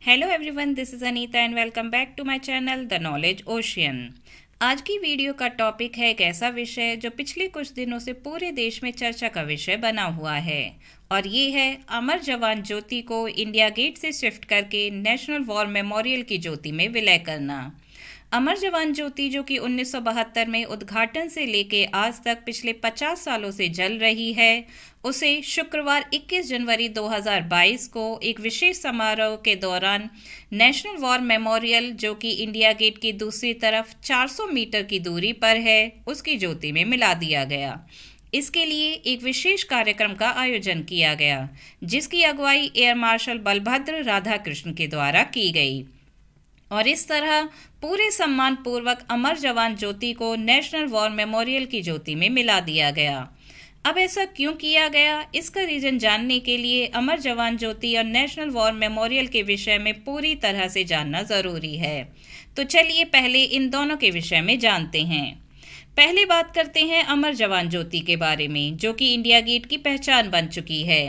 Hello everyone, this is Anita and welcome back to my channel the knowledge ocean. आज की video का topic है एक ऐसा विषय जो पिछले कुछ दिनों से पूरे देश में चर्चा का विषय बना हुआ है और ये है अमर जवान ज्योति को इंडिया गेट से शिफ्ट करके नेशनल वॉर मेमोरियल की ज्योति में विलय करना। अमर जवान ज्योति जो कि 1972 में उद्घाटन से लेके आज तक पिछले 50 सालों से जल रही है, उसे शुक्रवार 21 जनवरी 2022 को एक विशेष समारोह के दौरान नेशनल वॉर मेमोरियल जो कि इंडिया गेट की दूसरी तरफ 400 मीटर की दूरी पर है, उसकी ज्योति में मिला दिया गया। इसके लिए एक विशेष कार्यक्रम का आयोजन किया गया, जिसकी अगुवाई एयर मार्शल बलभद्र राधाकृष्ण के द्वारा की गई और इस तरह पूरे सम्मान पूर्वक अमर जवान ज्योति को नेशनल वॉर मेमोरियल की ज्योति में मिला दिया गया। अब ऐसा क्यों किया गया, इसका रीजन जानने के लिए अमर जवान ज्योति और नेशनल वॉर मेमोरियल के विषय में पूरी तरह से जानना जरूरी है। तो चलिए पहले इन दोनों के विषय में जानते हैं। पहले बात करते हैं अमर जवान ज्योति के बारे में, जो कि इंडिया गेट की पहचान बन चुकी है।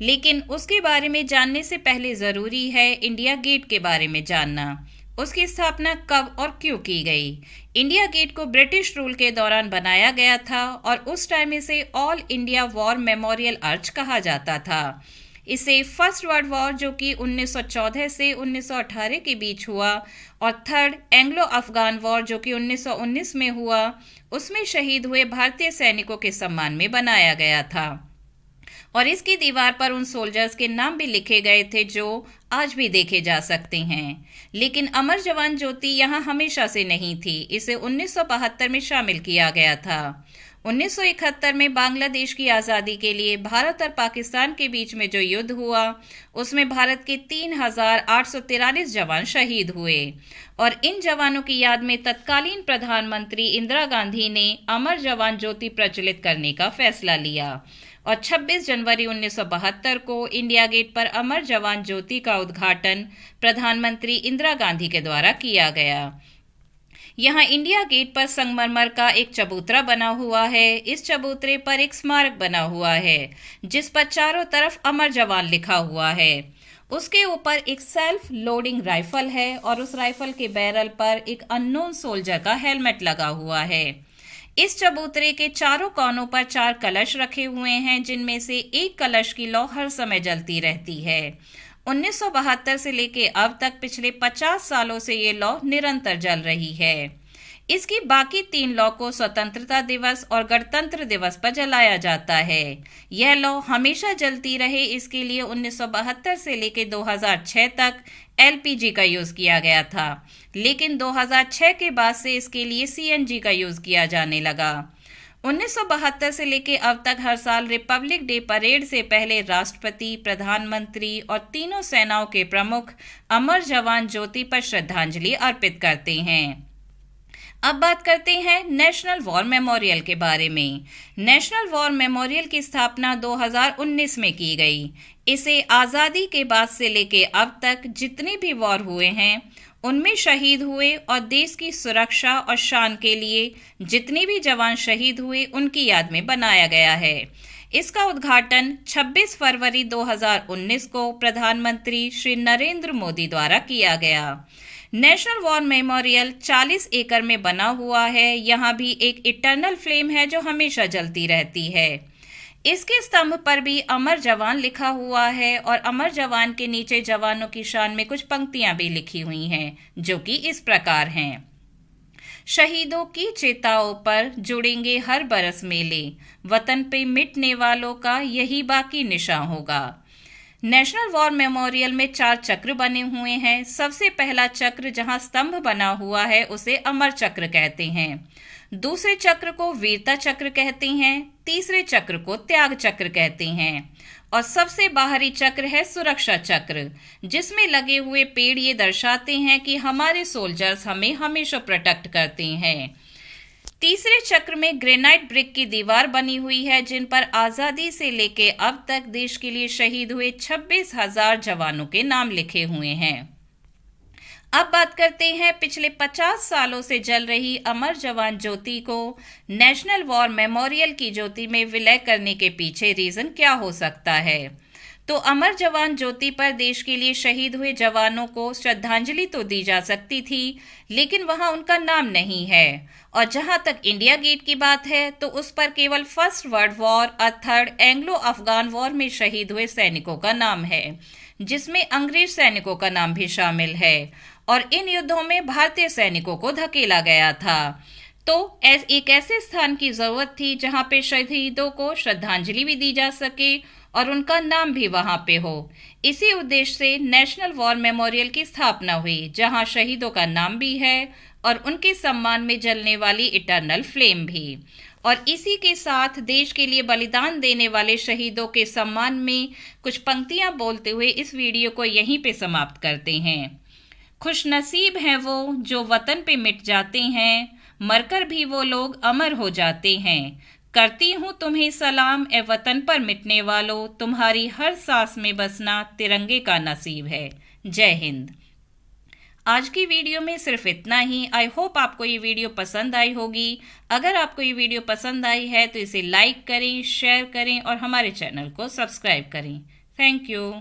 लेकिन उसके बारे में जानने से पहले जरूरी है इंडिया गेट के बारे में जानना। उसकी स्थापना कब और क्यों की गई? इंडिया गेट को ब्रिटिश रूल के दौरान बनाया गया था और उस टाइम इसे all India war memorial arch कहा जाता था। इसे फर्स्ट वर्ल्ड वॉर जो कि 1914 से 1918 के बीच हुआ और थर्ड एंग्लो अफगान वॉर जो कि 1919 में हुआ, उसमें शहीद हुए भारतीय सैनिकों के सम्मान में बनाया गया था और इसकी दीवार पर उन सोल्जर्स के नाम भी लिखे गए थे जो आज भी देखे जा सकते हैं। लेकिन अमर जवान ज्योति यहाँ हमेशा से नहीं थी, इसे 1972 में शामिल किया गया था। 1971 में बांग्लादेश की आज़ादी के लिए भारत और पाकिस्तान के बीच में जो युद्ध हुआ, उसमें भारत के 3,843 जवान शहीद हुए और इन जवानों की याद में तत्कालीन प्रधानमंत्री इंदिरा गांधी ने अमर जवान ज्योति प्रचलित करने का फैसला लिया और 26 जनवरी 1972 को इंडिया गेट पर अमर जवान ज्योति का उद्घाटन प्रधानमंत्री इंदिरा गांधी के द्वारा किया गया। यहाँ इंडिया गेट पर संगमरमर का एक चबूतरा बना हुआ है। इस चबूतरे पर एक स्मारक बना हुआ है जिस पर चारों तरफ अमर जवान लिखा हुआ है। उसके ऊपर एक सेल्फ लोडिंग राइफल है और उस राइफल के बैरल पर एक अननोन सोल्जर का हेलमेट लगा हुआ है। इस चबूतरे के चारों कोनों पर 4 कलश रखे हुए हैं, जिनमें से एक कलश की लौ हर समय जलती रहती है। 1972 से लेके अब तक पिछले 50 सालों से ये लौ निरंतर जल रही है। इसकी बाकी 3 लौ को स्वतंत्रता दिवस और गणतंत्र दिवस पर जलाया जाता है। यह लौ हमेशा जलती रहे, इसके लिए 1972 से लेके 2006 तक एलपीजी का यूज किया गया था, लेकिन 2006 के बाद से इसके लिए सीएनजी का यूज किया जाने लगा। 1972 से लेके अब तक हर साल रिपब्लिक डे परेड से पहले राष्ट्रपति, प्रधानमंत्री और तीनों सेनाओं के प्रमुख अमर जवान ज्योति पर श्रद्धांजलि अर्पित करते हैं। अब बात करते हैं नेशनल वॉर मेमोरियल के बारे में। नेशनल वॉर मेमोरियल की स्थापना 2019 में की गई। इसे आज़ादी के बाद से लेके अब तक जितने भी वॉर हुए हैं, उनमें शहीद हुए और देश की सुरक्षा और शान के लिए जितने भी जवान शहीद हुए, उनकी याद में बनाया गया है। इसका उद्घाटन 26 फरवरी 2019 को प्रधानमंत्री श्री नरेंद्र मोदी द्वारा किया गया। नेशनल वॉर मेमोरियल 40 एकड़ में बना हुआ है। यहाँ भी एक इटर्नल फ्लेम है जो हमेशा जलती रहती है। इसके स्तंभ पर भी अमर जवान लिखा हुआ है और अमर जवान के नीचे जवानों की शान में कुछ पंक्तियां भी लिखी हुई हैं, जो कि इस प्रकार हैं। शहीदों की चिताओं पर जुड़ेंगे हर बरस मेले, वतन पे मिटने वालों का यही बाकी निशान होगा। नेशनल वॉर मेमोरियल में 4 चक्र बने हुए हैं। सबसे पहला चक्र जहां स्तंभ बना हुआ है, उसे अमर चक्र कहते हैं। दूसरे चक्र को वीरता चक्र कहते हैं। तीसरे चक्र को त्याग चक्र कहते हैं और सबसे बाहरी चक्र है सुरक्षा चक्र, जिसमें लगे हुए पेड़ ये दर्शाते हैं कि हमारे सोल्जर्स हमें हमेशा प्रोटेक्ट करते हैं। तीसरे चक्र में ग्रेनाइट ब्रिक की दीवार बनी हुई है, जिन पर आज़ादी से लेके अब तक देश के लिए शहीद हुए 26,000 जवानों के नाम लिखे हुए हैं। अब बात करते हैं पिछले 50 सालों से जल रही अमर जवान ज्योति को नेशनल वॉर मेमोरियल की ज्योति में विलय करने के पीछे रीजन क्या हो सकता है। तो अमर जवान ज्योति पर देश के लिए शहीद हुए जवानों को श्रद्धांजलि तो दी जा सकती थी, लेकिन वहां उनका नाम नहीं है। और जहां तक इंडिया गेट की बात है तो उस पर केवल फर्स्ट वर्ल्ड वॉर और थर्ड एंग्लो अफगान वॉर में शहीद हुए सैनिकों का नाम है, जिसमें अंग्रेज सैनिकों का नाम भी शामिल है। और इन युद्धों में भारतीय सैनिकों को धकेला गया था। तो एक ऐसे स्थान की जरूरत थी जहां पे शहीदों को श्रद्धांजलि भी दी जा सके और उनका नाम भी वहां पे हो। इसी उद्देश्य से नेशनल वॉर मेमोरियल की स्थापना हुई, जहां शहीदों का नाम भी है और उनके सम्मान में जलने वाली इटर्नल फ्लेम भी। और इसी के साथ देश के लिए बलिदान देने वाले शहीदों के सम्मान में कुछ पंक्तियां बोलते हुए इस वीडियो को यहीं पे समाप्त करते हैं। खुशनसीब हैं वो जो वतन पे मिट जाते हैं, मरकर भी वो लोग अमर हो जाते हैं। करती हूँ तुम्हें सलाम ए वतन पर मिटने वालों, तुम्हारी हर सांस में बसना तिरंगे का नसीब है। जय हिंद। आज की वीडियो में सिर्फ इतना ही। आई होप आपको ये वीडियो पसंद आई होगी। अगर आपको ये वीडियो पसंद आई है तो इसे लाइक करें, शेयर करें और हमारे चैनल को सब्सक्राइब करें। Thank you.